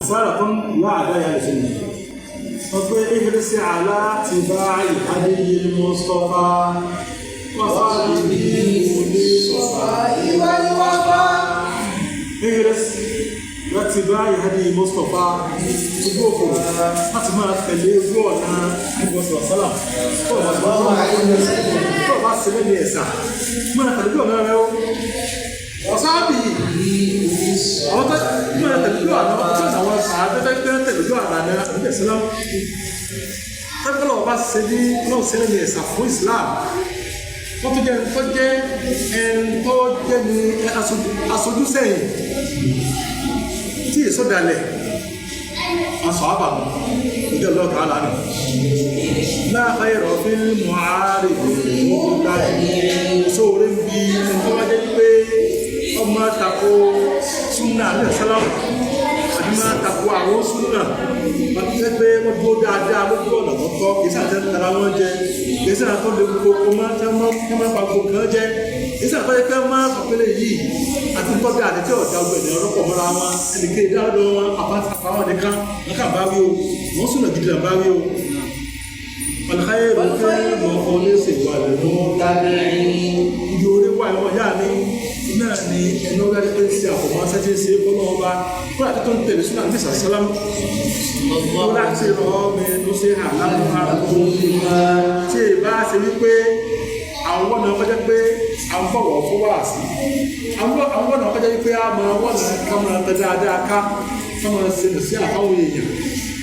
رسالة وعد يا الجنة فقل احرص على اتباع هدي المصطفى وصحبه للصفاء والوفاء احرص واتباع هدي المصطفى تبوكو حتما تليفونا النبي صلى الله عليه وسلم tó bá sílẹ̀ ní ẹ̀sà máa tẹ̀lé ọ̀nà rẹ̀ ó ọ̀sáàbì àwọn tó máa tẹ̀lé ọ̀nà tó àwọn sàádẹ́dẹ́gbẹ́ tẹ̀lé ọ̀nà ìgbẹ̀sílám tẹ́gbẹ́lọ̀ ọba ṣe ní náà sílẹ̀ ní ẹ̀sà fún Islam wọ́n tó jẹ́ ẹni tó jẹ́ ní aṣojú sẹ́yìn tí èso dalẹ̀ aṣọ àbàmù ìjọ lọ́ta aláàrùn láàá ẹ̀rọ fi ń mọ̀ ààrẹ sóòrè ń bí ẹjọ́ wájẹ́ pé ọmọ tako súnà ní ẹ̀sẹ́láwọ̀ àti máa tako àwọn súnà àti jẹ́ pé wọ́n dúró dáadáa lójú ọ̀nà tọ́tọ́ kìí sàtẹ́ tara wọn jẹ kìí sàtẹ́ tó lè gbogbo máa tẹ́ máa pa gbogbo kan jẹ kìí sàtẹ́ pé máa sọpẹ́lẹ̀ yìí àti tọ́jú àti tí ọ̀dà ọgbẹ̀dẹ̀ ọlọ́pọ̀ mọ́ra wọn ẹnìké ìdájọ́ wọn àpáwọn nìkan lọ́kà bá wí o wọ́n súnà gidi là bá wí o alkhairu fún ọkọ̀ lẹ́sẹ̀ wà lẹ́nu ìdí orí wà ẹ̀wọ̀n yáà ní náà ni ẹni ọgbà tí ó ń ṣe àfọ̀mọ́ sẹ́tí ṣe fọ́nà ọba fún àti tó ń tẹ̀lé súnà ní sàṣálám ó láti rọ mi ló ṣe hà lápá tí ìbá ṣe wípé àwọn ọ̀nà ọkọ̀ jẹ́ pé a ń bọ̀wọ̀ fún wà sí àwọn ọ̀nà ọkọ̀ jẹ́ wípé a máa wọ́n náà ká máa tẹ dáadáa ká máa ṣe lè sí àtàwọn èèyàn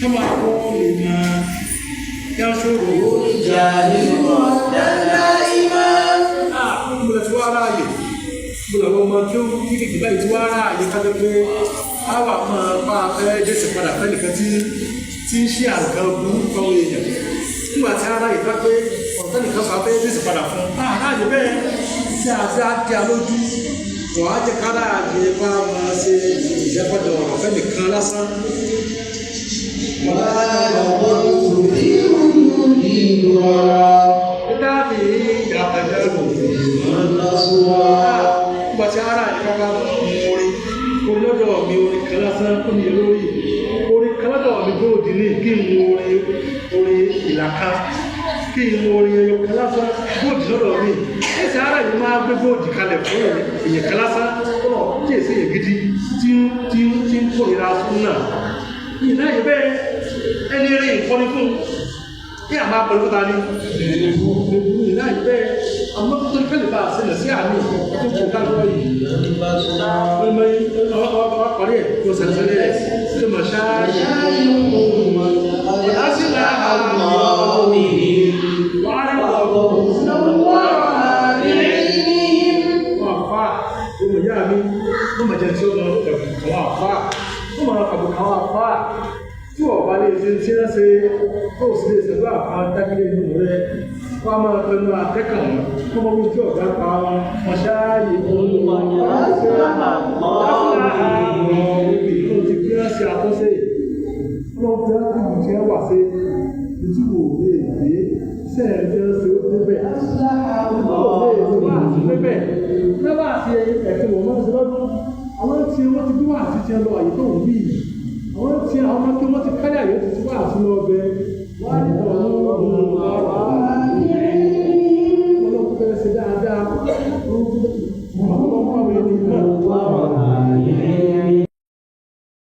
ká máa wọ́n lè máa yáṣọ́rò ìjà nínú ọ̀dàlá ìmá. Múlẹ̀ tí wá ráàyè, múlẹ̀ wọ́n mọ́ tí ó kíkìkì báyìí tí wá ráàyè kájọ pé a wà máa bá fẹ́ jẹ́sẹ̀ padà fẹ́ nìkan tí ń ṣe àgbọn burú fáwọn èèyàn. Nígbà tí a ráàyè ká pé ọ̀tọ́ nìkan bá fẹ́ jẹ́sẹ̀ padà fún ráàyè bẹ́ẹ̀ tí a fẹ́ á dí a lójú. Wọ́n á jẹ́ ká ráàyè bá máa ṣe ìjẹ́pọ̀dọ̀ ọ̀rọ̀ fẹ́ nìkan lásán. Dábì ìyàtàjẹ́rù gbàtí ara ìkọ́kọ́ orin lọ́dọ̀ mi orin kálásán tó ní lórí orin káládọ̀ mi góòdì ní kí n orin ìlàká kí n orin ẹyọ kálásán góòdì lọ́dọ̀ mi ẹsẹ̀ ara yìí máa gbé góòdì kalẹ̀ fún èyàn kálásán tọ́lọ̀ tí èsì èyàn gidi tí ń kórìíra fún náà ìlà yìí bẹ́ẹ̀ ẹni rí ìkọ́ni fún kí a máa pẹ̀lú ta ní ìlà ìpẹ́ àmọ́ tó kẹ́lẹ̀ bá sílẹ̀ sí àmì tó kò ká lọ́wọ́ yìí ọmọ ọkọ̀rí ẹ̀ kò sẹ̀sẹ̀lẹ̀ rẹ̀ tí ó mọ̀ ṣááyé lásìlá àwọn ọmọbìnrin wà ní ọ̀pọ̀ tí ọ̀pá lè ṣe tí wọ́n ṣe tó sì lè ṣẹ̀dọ́ àpá dákìlẹ̀ nínú rẹ̀ wọ́n á máa tẹnu àtẹ́kàn wọn kó mọ́ bí tí ọ̀gá pa wọn wọ́n ṣááyé olùwà láti ti kí wọ́n ṣe àtúnṣe lọ́wọ́ tí wọ́n ti wà sí ìtú wò lè dé sẹ́ẹ̀ tí wọ́n ṣe ó débẹ̀ débẹ̀ lọ́wọ́ àti ẹ̀sìn wọn máa ń ṣe lọ́dún àwọn tí wọ́n ti dúwà àti tí wọ́n lọ àyè tó wù bí àwọn tí àwọn ọmọ tí wọ́n ti kárí àyè ti wá àti lọ bẹ wọ́n á ní ọlọ́run fẹ́ ṣe dáadáa wọ́n á ní ọlọ́run fáwọn ẹni náà